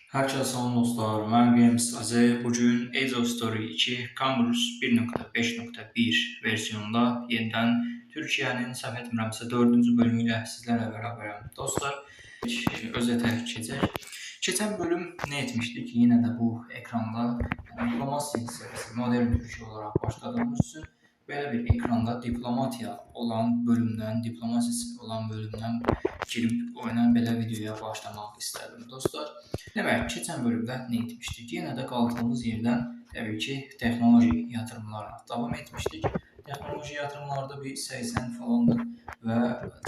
Herkese salam dostlar, mən Qeym Stazi. Bugün Age of Story 2 Kambrus 1.5.1 versiyonunda yenidən Türkiyənin səhv etmirəmsə 4-cü bölümü ilə sizlərlə bərabərəm. Dostlar, özətə keçək. Keçən bölüm nə etmişdik? Yenə də bu ekranda diplomasiya serisi modern Türkiyə olaraq başladığımız üçün belə bir ekranda diplomatiya olan bölümdən, diplomasiyası olan bölümdən girib oyuna belə videoya başlamaq istədim. Dostlar, demək, keçən bölümdə nə etmişdik? Yenə də qaldığımız yerdən təbii ki, texnoloji yatırımlarına davam etmişdik. Texnoloji yatırımlarda bir 80 falandır və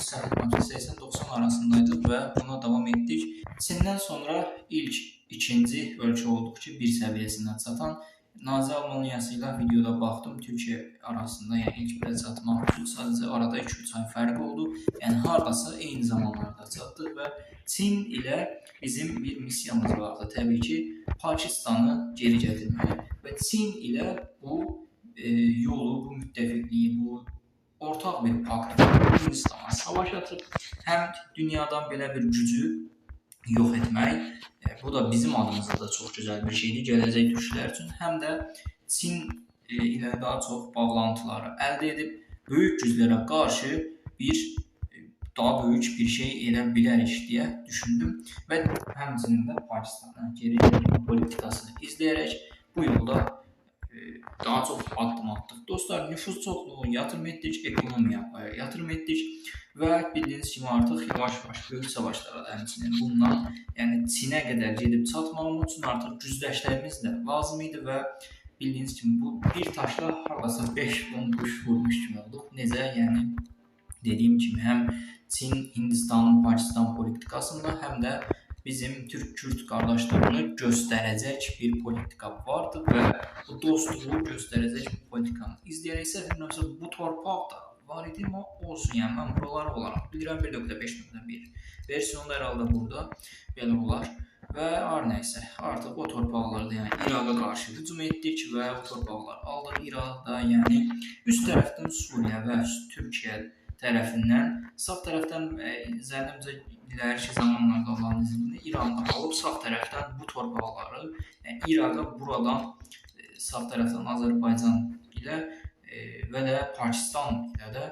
80-90 arasındaydıq və buna davam etdik. Çindən sonra ilk ikinci ölkə olduq ki, bir səviyyəsindən çatan Nazi Almaniyası ilə videoda baxdım. Türkiyə arasında, yəni ilk belə çatmaq üçün sadəcə arada 2-3 ay fərq oldu. Yəni hardasa eyni zamanlarda çatdıq və Çin ilə bizim bir missiyamız vardı. Təbii ki, Pakistanı geri gətirmək və Çin ilə bu yolu, bu müttəfiqliyi, bu ortaq bir pakt Hindistana savaş açıb, həm dünyadan belə bir gücü yox etmək, bu da bizim adımıza da çox gözəl bir şeydir, gələcək türklər üçün, həm də Çin ilə daha çox bağlantıları əldə edib, böyük güclərə qarşı daha böyük bir şey edə bilərik deyə düşündüm və həmçinin də Pakistana geri gəlmə politikasını izləyərək bu yolda daha çox addım atdıq. Dostlar, nüfuz çoxluğu yatırım etdik, ekonomiyaya yatırım etdik və bildiyiniz kimi artıq yavaş-yavaş böyük savaşlara da həmçinin bundan, yəni Çinə qədər gedib çatmağımız üçün artıq gücləşlərimiz də lazım idi və bildiyiniz kimi bu bir taşla hardasa 5-10 quş vurmuş kimi olduq. Necə? Yəni dediyim kimi həm Çin, Hindistanın, Pakistan politikasında, həm də bizim Türk-Kürt qardaşlığını göstərəcək bir politika vardı və bu dostluğu göstərəcək bir politikanı izləyərək səfirlərimsə bu torpaq da var idi, amma olsun, yəni mən buraları olaraq bilirəm 1.5.1 versiyonda hər halda burada belə olar və hər nəysə artıq o torpaqlarda, yəni İraqa qarşı hücum etdik və o torpaqları aldıq. İraqda, yəni üst tərəfdən Suriya və Türkiyə tərəfindən, sağ tərəfdən zənnimcə iləriki zamanlarda olan izləyində İran'da alıb sağ tərəfdən bu torpaqları, yəni İraqa buradan sağ tərəfdən Azərbaycan ilə və də Pakistan ilə də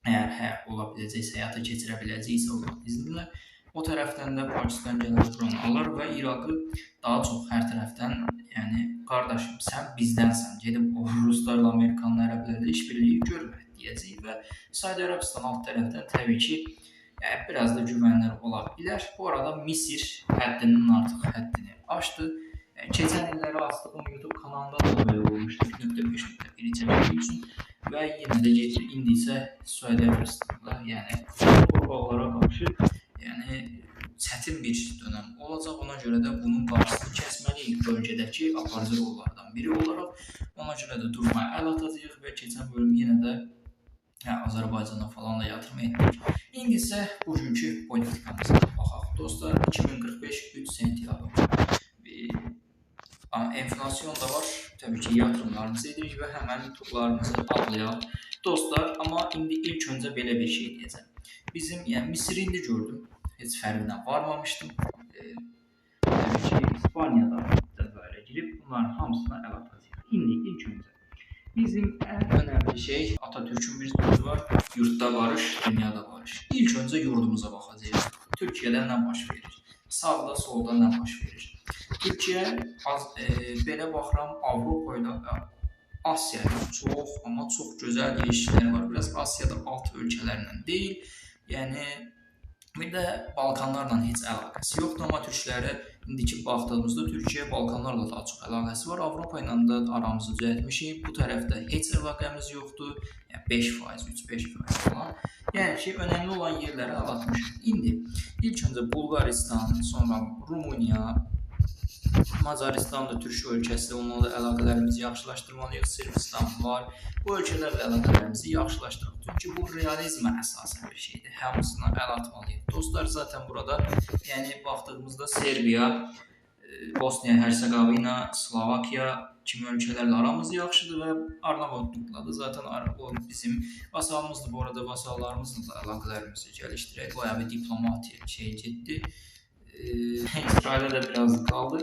əgər ola biləcəksə, həyata keçirə biləcəksə olan izləyində o tərəfdən də Pakistan gəlib buranı alır və İraqı daha çox hər tərəfdən, yəni qardaşım sən bizdənsən, gedib o Ruslarla, Amerikanla, ərəblərlə işbirliyi görmə deyəcək və Saudi Arabistan alt tərəfdən təbii ki, biraz da güvənlər ola bilər. Bu arada Misir həddinin artıq həddini aşdı. Keçən illəri açdığım YouTube kanalında da böyle olmuşdu. 1.5.1 çəkdiyi üçün və yenə də indi isə Saudi Arabistan'da, yəni torpaqlara qarşı yəni çətin bir dönəm olacaq. Ona görə də bunun qarşısını kəsməliyik bölgədəki aparıcı rollardan biri olaraq. Ona görə də durmaya əl atacağıq və keçən bölüm yenə də Azərbaycana falan da yatırım etdik. İndi isə bugünkü politikamıza baxaq. Dostlar, 2045 3 sentyabr. Enflasyon da var. Təbii ki, yatırımlarımızı edirik və həmən tutuqlarımızı alıyaq. Dostlar, amma indi ilk öncə belə bir şey deyəcəm. Bizim, yəni Misiri indi gördüm. Heç fərqinə varmamışdım. Təbii ki, İspaniyada cəzayirə girib bunların hamısına əl atacaq. İndi ilk öncə bizim ən önəmli şey, Atatürk'ün bir sözü var, yurtda barış, dünyada barış. İlk öncə yurdumuza baxacağıq. Türkiyədə nə baş verir? Sağda, solda nə baş verir? Türkiyə, belə baxıram, Avropa ilə Asiya ilə çox, amma çox gözəl ilişkiləri var. Biraz Asiyada alt ölkələrlə deyil, yəni bir də Balkanlarla heç əlaqəsi yoxdur, amma türkləri indiki baxdığımızda Türkiyə Balkanlarla daha çox əlaqəsi var. Avropa ilə də aramızı düzəltmişik. Bu tərəfdə heç əlaqəmiz yoxdur. Yəni 5%, 3-5% falan. Yəni ki, önəmli olan yerlərə əl atmışıq. İndi ilk öncə Bulqaristan, sonra Rumıniya, Macaristan da Türkiyə ölkəsi, onunla da əlaqələrimizi yaxşılaşdırmalıyıq. Sırbistan var. Bu ölkələrlə əlaqələrimizi yaxşılaşdıraq. Çünki bu realizmə əsasən bir şeydir. Hamısına əl atmalıyıq. Dostlar, zaten burada yəni baxdığımızda Serbiya, Bosniya, Hersegovina, Slovakiya kimi ölkələrlə aramız yaxşıdır və Arnavutlukla da zaten o bizim vasalımızdır. Bu arada vasallarımızla da əlaqələrimizi gəlişdirək. Bayağı bir diplomatiya şey getdi. İsrail'e de biraz qaldı.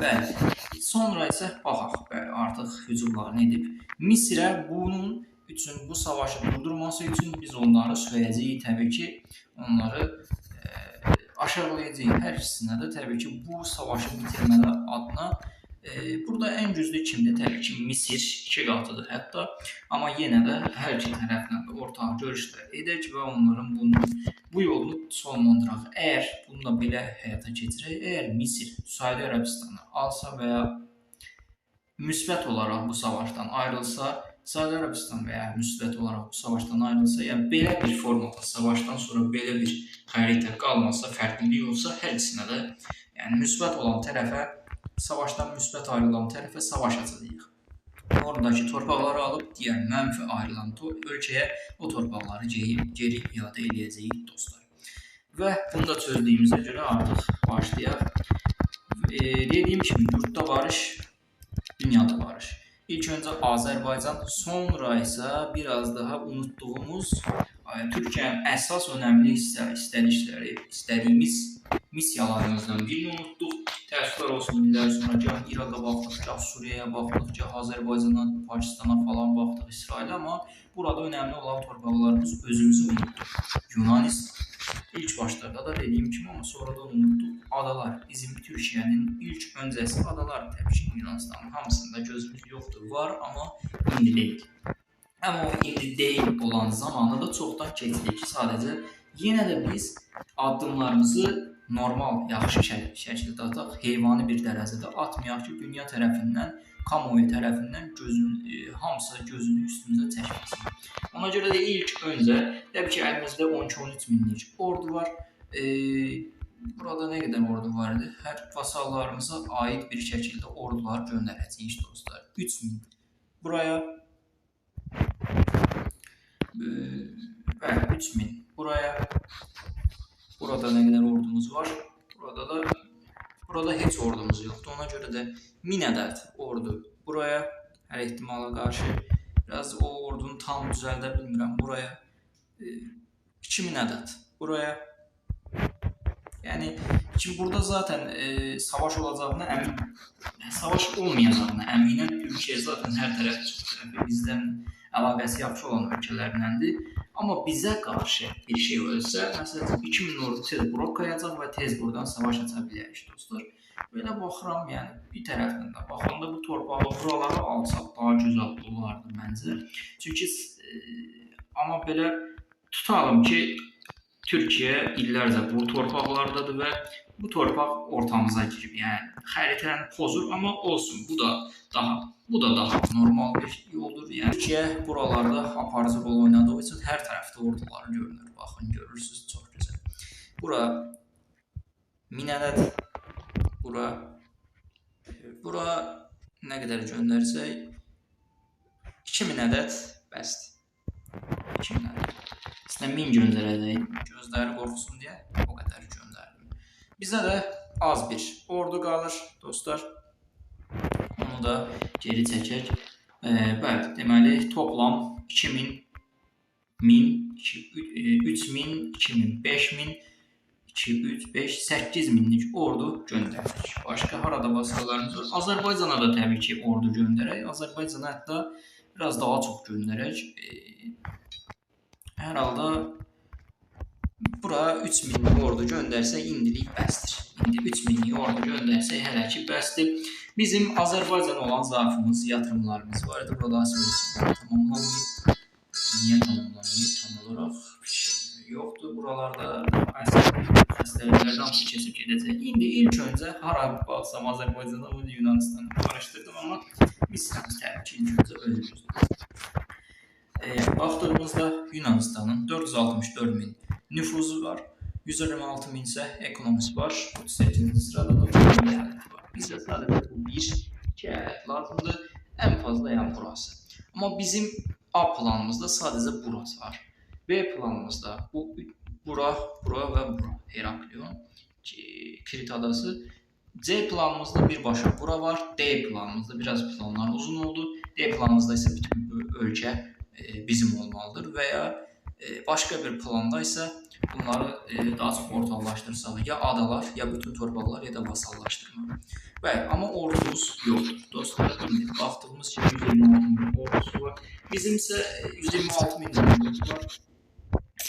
Bəli. Sonra isə baxaq, bəli, artıq hücumlarını edib. Misrə bunun üçün, bu savaşı durdurması üçün biz onları söyləyəcəyik, təbii ki, onları aşağılayacağıq. Hər ikisinə də təbii ki, bu savaşı bitirmələr adına burada ən güclü kimdir? Təbii ki, Misir 2 qatıdır hətta. Amma yenə də hər iki tərəflə də ortaq görüşlər edək və onların bu yolunu sonlandıraq. Əgər bunu da belə həyata keçirək, əgər Misir Suudi Ərəbistanı alsa və ya müsbət olaraq bu savaşdan ayrılsa, Suudi Ərəbistan və ya müsbət olaraq bu savaşdan ayrılsa, yəni belə bir formada savaşdan sonra belə bir xəritə qalmasa, fərqlilik olsa, hər ikisinə də, yəni müsbət olan tərəfə, savaşdan müsbət ayrılan tərəfə savaş açacağıq. Oradakı torpaqları alıb, digər mənfi ayrılan ölkəyə o torpaqları geri iade edəcəyik dostlar. Və bunu da çözdüyümüzə görə artıq başlayaq. Dediyim kimi, yurtda barış, dünyada barış. İlk öncə Azərbaycan, sonra isə biraz daha unutduğumuz Türkiyənin əsas önəmli istədiyimiz missiyalarımızdan birini unutduq. Təəssüflər olsun, illər sonra gah İraqa baxdıq, gah Suriyaya baxdıq, gah Azərbaycana, Pakistana falan baxdıq, İsrailə, amma burada önəmli olan torpaqlarımız özümüzü unutduq. Yunanistan ilk başlarda da dediyim kimi, amma sonradan unutduq. Adalar, bizim Türkiyənin ilk öncəsi adalar, təbii ki, Yunanistanın hamısında gözümüz yoxdur, var, amma indi deyil. Amma o indi deyil olan zamanı da çoxdan keçdik. Sadəcə yenə də biz addımlarımızı normal, yaxşı şəkildə ataq, heyvani bir dərəcədə atmayaq ki, dünya tərəfindən, kamuoyu tərəfindən hamısı gözünü üstümüzə çəkməsin. Ona görə də ilk öncə, təbii ki, əlimizdə 12-13 minlik ordu var. Burada nə qədər ordu var idi? Hər vasallarımıza aid bir şəkildə ordular göndərəcəyik dostlar. 3000 buraya, 3000 buraya. Burada nə qədər ordumuz var? Burada heç ordumuz yoxdur. Ona görə də 1000 ədəd ordu buraya, hər ehtimala qarşı. Biraz o ordunu tam düzəldə bilmirəm buraya. 2000 ədəd buraya. Yəni ki, burada zaten savaş olacağına əmin, savaş olmayacağına əminəm. Türkiyə zaten hər tərəfi bizdən əlaqəsi yaxşı olan ölkələrdəndir. Amma bizə qarşı bir şey ölsə, məsələn 2000 ordu tez bura qayacaq və tez buradan savaş aça bilərik dostlar. Belə baxıram, yəni bir tərəfdən də baxanda bu torpağı buraları alsaq daha gözəl olardı məncə. Çünki amma belə tutalım ki, Türkiyə illərcə bu torpaqlardadır və bu torpaq ortamıza girib. Yəni xəritəni pozur, amma olsun. Bu da daha normal bir yoldur. Yəni Türkiyə buralarda aparıcı rol oynadığı üçün hər tərəfdə orduları görünür. Baxın, görürsünüz, çox gözəl. Bura 1000 ədəd, bura nə qədər göndərsək 2000 ədəd bəsdir. 2000 ədəd. Əslində 1000 göndərəcək, gözləri qorxusun deyə o qədər göndərdim. Bizə də az bir ordu qalır dostlar. Onu da geri çəkək. Bəli, deməli toplam 2000, 1000, 3000, 2000, 5000, 2, 3, 5, 8000'lik ordu göndərdik. Başqa harada vasallarımız var? Azərbaycana da təbii ki ordu göndərək. Azərbaycana hətta biraz daha çox göndərək. Hər halda bura 3000'lik ordu göndərsək indilik bəsdir. İndi 3000'lik ordu göndərsək hələ ki bəsdir. Bizim Azərbaycan olan zarfımız, yatırımlarımız var idi. Burada asılmışlar tamamlanmayıb. Niyə tamamlanmayıb? Tam olaraq yoxdur. Buralarda xəstəliklərdən hamısı keçib gedəcək. İndi ilk öncə hara baxsam Azərbaycana və Yunanistanı qarışdırdım, amma Misrimiz təbii ki ilk öncə özümüzdür. Baxdığımızda Yunanistanın 464.000 nüfuzu var. 126.000 isə ekonomisi var. 38-ci sırada da bir əyalət var. Bizə sadəcə bu iki əyalət lazımdır. Ən fazla yəni burası. Amma bizim A planımızda sadəcə burası var. B planımızda bura və bura. Heraklion, Krit adası. C planımızda birbaşa bura var. D planımızda biraz planlar uzun oldu. D planımızda isə bütün ölkə bizim olmalıdır və ya Başqa bir planda isə bunları daha çox ortaqlaşdırsaq ya adalar, ya bütün torpaqlar, ya da vasallaşdırma. Bəli, amma ordumuz yoxdur. Dostlar, indi baxdığımız kimi 126 min ordusu var. Bizim isə 126 min ordumuz var.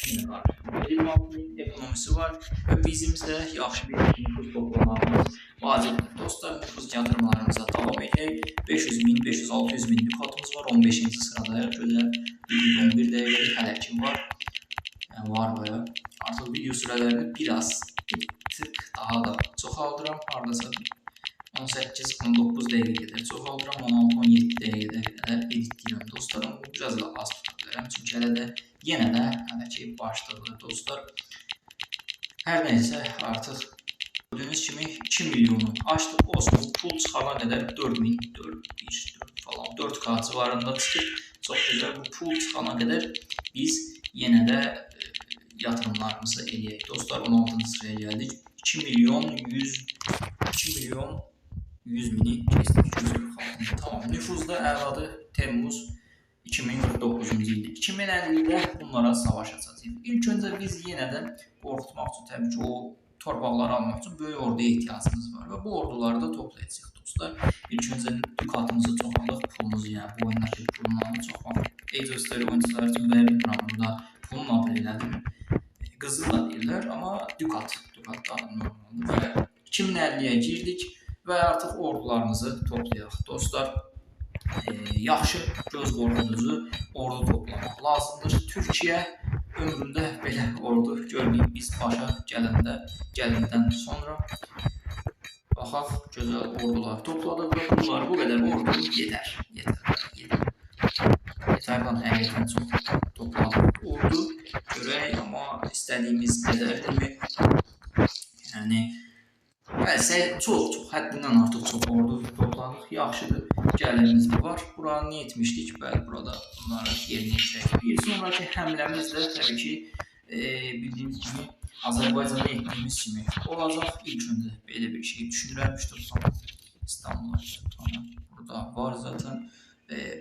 126 min ekonomisi var və bizim isə yaxşı bir nüfuz toplamağımız vacibdir. Dostlar, nüfuz yatırımlarımıza davam edək. 500 min, 500-600 min nüfatımız var. 15-ci sıradayıq. Gözəl 11 dəqiqəlik hələ ki var. Yəni var baya. Artıq video sürələrini bir tık daha da çoxaldıram. Hardasa 18-19 dəqiqə qədər çoxaldıram. 16-17 dəqiqədə qədər editləyirəm. Dostlarım, bu biraz da az tuta bilərəm. Çünki yenə də hələ ki başladı dostlar. Hər nəysə artıq gördüyünüz kimi 2 milyonu aşdıq. Olsun, bu pul çıxana qədər 4000, 4 falan 4K civarında çıxır. Çox gözəl, bu pul çıxana qədər biz yenə də yatırımlarımızı eləyək. Dostlar, 16-cı sıraya gəldik. 2 milyon 100 mini kestik. Tamam, nüfuzda əladır. Temmuz 2049-cu ildir. 2050-də bunlara savaş açacağıq. İlk öncə biz yenə də qorxutmaq üçün, təbii ki, o torpaqları almaq üçün böyük orduya ehtiyacımız var və bu orduları da toplayacağıq dostlar. İlk öncə dükatımızı çoxaldıq, pulumuzu, yəni bu oyundakı pulun adını çoxaldıq. Age of Story oyuncuları üçün bilmirəm, burada pulun adı elədim. Qızıl da deyirlər, amma dukat da normaldır və 2050-yə girdik və artıq ordularımızı toplayaq. Dostlar, yaxşı, göz qorxuducu ordu toplamaq lazımdır. Türkiyə ömründə belə ordu görməyib biz başa gələndən sonra. Baxaq, gözəl ordular topladıq və bunlar bu qədər ordu yetər. Yetərdən həqiqətən çox topladıq ordu. Görək, amma istədiyimiz qədərdirmi? Yəni, çox, həddindən artıq çox ordu topladıq. Yaxşıdır, gəlirimiz də var. Buranı nə etmişdik? Bəli, burada bunları yerinə çəkdik. Sonraki həmləmiz də təbii ki, bildiyiniz kimi Azərbaycanda etdiyimiz kimi olacaq. İlk öncə belə bir şey düşünürəm. İstanbul'a burada var zaten.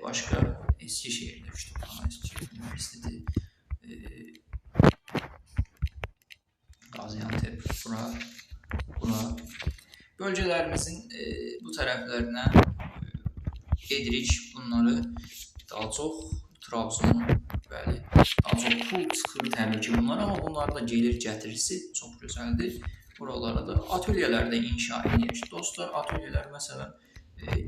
Başka Eskişehir'de Eskişehir Üniversitesi, Gaziantep, bura bölgelerimizin bu tərəflərinə edirik. Bunları daha çox Trabzon, bəli, daha çox pul çıxır təbii ki bunlar, amma bunların da gelir gətirisi çox gözəldir. Buralara da atölyelərdə inşa edirik. Dostlar, atölyelər məsələn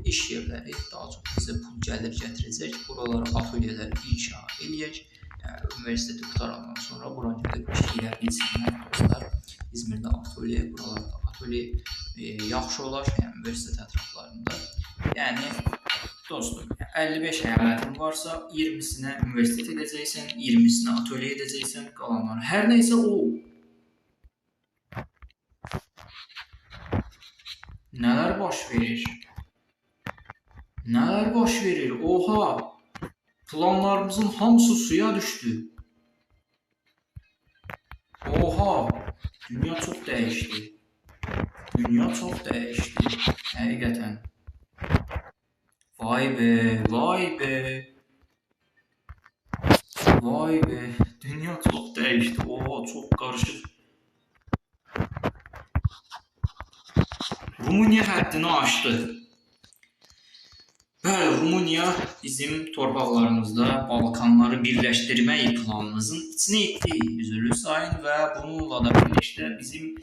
iş yerləri daha çox bizə pul gəlir gətirəcək. Buralara atölyeləri inşa edək. Üniversiteti qutarandan sonra bura gedib işləyə bilsinlər dostlar. İzmirdə atölye, buralarda atölye yaxşı olar, yəni üniversitet ətraflarında. Yəni dostum, 55 əyalətın varsa 20-sinə üniversitet edəcəksən, 20-sinə atölye edəcəksən, qalanlar hər nəysə o. Nələr baş verir? Nələr baş verir? Oha! Planlarımızın hamısı suya düşdü. Oha! Dünya çox dəyişdi. Dünya çox dəyişdi. Həqiqətən. Vay be, vay be. Vay be. Dünya çox dəyişdi. Oha, çox qarışıq. Rumıniya həddini aşdı. Bəli, Rumıniya bizim torpaqlarımızda Balkanları birləşdirmək planımızın içine etdi, üzülü sayın və bununla da birlikdə bizim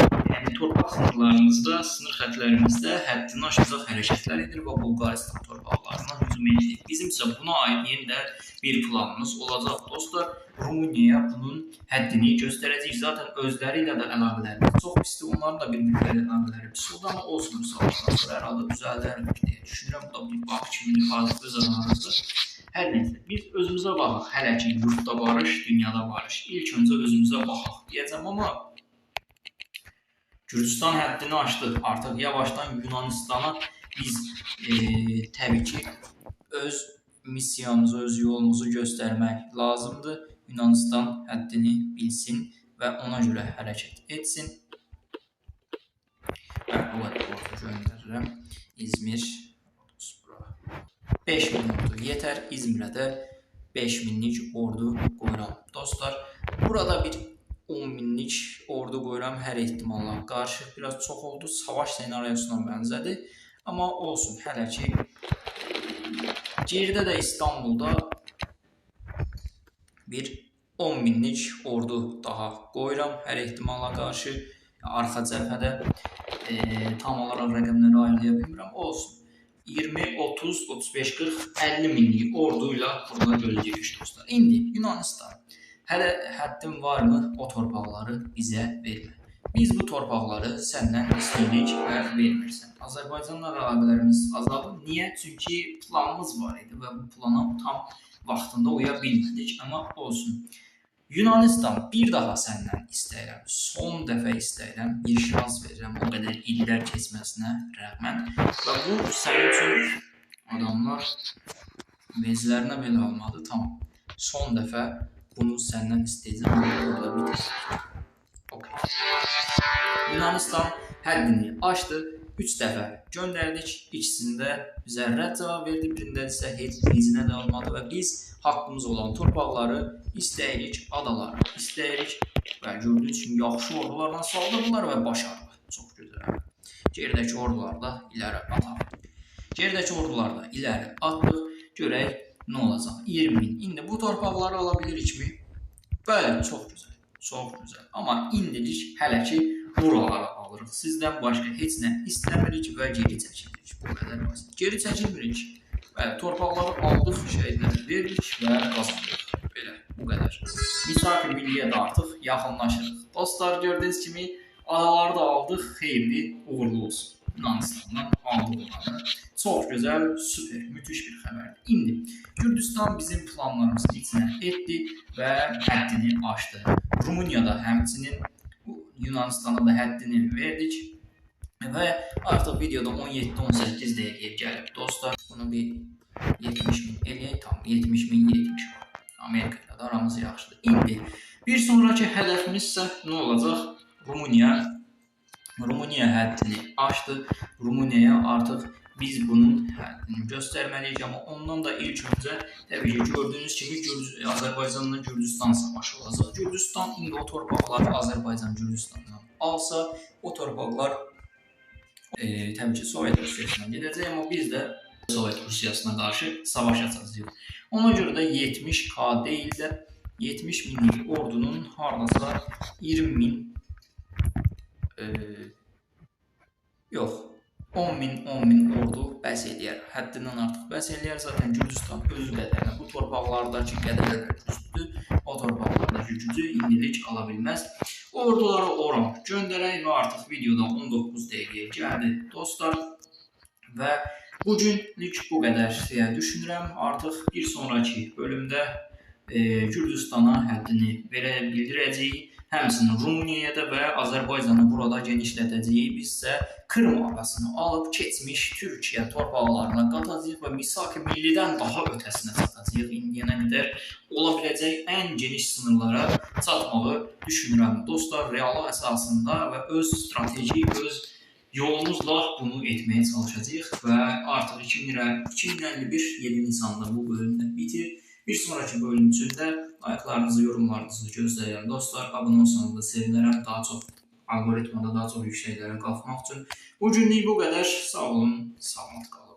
torpaq sınırlarımızda, sınır xətlərimizdə həddini aşacaq hərəkətlər edir və Bulqaristan torpaqlarına hücum edir. Bizim isə buna aid yenidə bir planımız olacaq. Dostlar, Rumıniya bunun həddini göstərəcək. Zaten özləri ilə də əlaqələrimiz çox pisdir. Onların da bir-birləri əlaqələri pis oldu, amma olsun, savaşdan sonra hər halda düzəldərdik deyə düşünürəm. Bu da bir bax kimi hazır öz aramızda. Hər neyse, biz özümüzə baxaq. Hələ ki, yurtda barış, dünyada barış. İlk öncə özümüzə baxaq deyəcəm, amma Gürcistan həddini aşdı. Artıq yavaşdan Yunanistan'a biz təbii ki öz missiyamızı, öz yolumuzu göstərmək lazımdır. Yunanistan həddini bilsin və ona görə hərəkət etsin. Mən bu orta göndərirəm. İzmir 5000 ordu yetər. İzmirə də 5000'lik ordu qoyuram. Dostlar, Burada bir 10 minlik ordu qoyuram hər ehtimalla qarşı. Biraz çox oldu, savaş senaryosuna bənzədi. Amma olsun, hələ ki. Geridə də İstanbulda bir 10 minlik ordu daha qoyuram hər ehtimalla qarşı. Arxa cəbhədə tam olaraq rəqəmləri ayırlaya bilmirəm. Olsun. 20, 30, 35, 40, 50 minlik orduyla burada gözləyirik dostlar. İndi Yunanistan. Hələ həddin varmı o torpaqları bizə vermə. Biz bu torpaqları səndən istəyirik və vermirsən. Azərbaycanla əlaqələrimiz azaldı. Niyə? Çünki planımız var idi və bu plana tam vaxtında uya bilmədik. Amma olsun. Yunanistan bir daha səndən istəyirəm. Son dəfə istəyirəm. Bir şans verirəm o qədər illər keçməsinə rəğmən. Və bu sənin üçün adamlar vezlərinə belə olmadı. Tamam. Son dəfə bunu səndən istəyəcəm. Burada bitir. Okay. Yunanistan həddini aşdı. 3 dəfə göndərdik. İkisində bizə rədd cavab verdi. Birində isə heç izinə də olmadı və biz haqqımız olan torpaqları istəyirik, adaları istəyirik və gördüyünüz kimi yaxşı ordularla saldırdılar və başardılar. Çox gözəl. Geridəki ordularda iləri ataq. Geridəki ordularda iləri atdıq. Görək nə olacaq. 20 min. İndi bu torpaqları ala bilirikmi? Bəli, çox gözəl. Çox gözəl. Amma indilik hələ ki buraları alırıq. Sizdən başqa heç nə istəmirik və geri çəkilirik. Bu qədər basit. Geri çəkilmirik. Bəli, torpaqları aldıq, şəhidləri verdik və qazandıq. Belə, bu qədər. Misaki milliyə də artıq yaxınlaşırıq. Dostlar, gördüyünüz kimi adaları da aldıq. Xeyirli, uğurlu olsun. Yunanistandan aldıq onları. Çox gözəl, süper, müthiş bir xəbərdir. İndi Gürcüstan bizim planlarımızın içinə etdi və həddini aşdı. Rumuniyada həmçinin Yunanistan'a da həddini verdik. Və artıq videoda 17-18 dəqiqəyə gəlib dostlar. Bunu bir 70 min eləyək. Tam 70 min 70 var. Amerika ilə də aramız yaxşıdır. İndi bir sonraki hədəfimiz isə nə olacaq? Rumuniya həddini aşdı. Rumuniyaya artıq biz bunun həddini göstərməliyik. Amma ondan da ilk öncə təbii ki gördüyünüz kimi Azərbaycanla Gürcüstan savaşı olacaq. Gürcüstan indi o torpaqları Azərbaycan Gürcüstandan alsa, o torpaqlar təbii ki Sovet Rusiyasına gedəcək, amma biz də Sovet Rusiyasına qarşı savaş açacağıq. Ona görə də 70K deyil də 70 minlik ordunun hardasa 20 min yox 10 min ordu bəs eləyər. Həddindən artıq bəs eləyər. Zaten Gürcüstan özü qədərinə bu torpaqlardakı qədərlər güclüdür. O torpaqlardakı gücü indilik ala bilməz. Orduları ora göndərək və artıq videoda 19 dəqiqəyə gəldi dostlar. Və bugünlük bu qədər deyə düşünürəm. Artıq bir sonraki bölümdə Gürcüstana həddini bildirəcəyik. Həmçinin Rumuniyada və Azərbaycanı burada genişlədəcəyik. Biz isə Krım arasını alıb keçmiş Türkiyə torpaqlarına qatacağıq və Misaki millidən daha ötəsinə çatacağıq. İndiyənə qədər ola biləcək ən geniş sınırlara çatmağı düşünürəm. Dostlar, real əsasında və öz strateji, öz yolumuzla bunu etməyə çalışacağıq və artıq 2051 7 Nisanda bu bölümdə bitir. Bir sonraki bölüm üçün də like'larınızı, yorumlarınızı gözləyirəm. Dostlar, abunə olsanız da sevinərəm. Daha çox algoritmada daha çox yükseklərə qalxmaq üçün. Bugünlük bu qədər. Sağ olun, salamat qalın.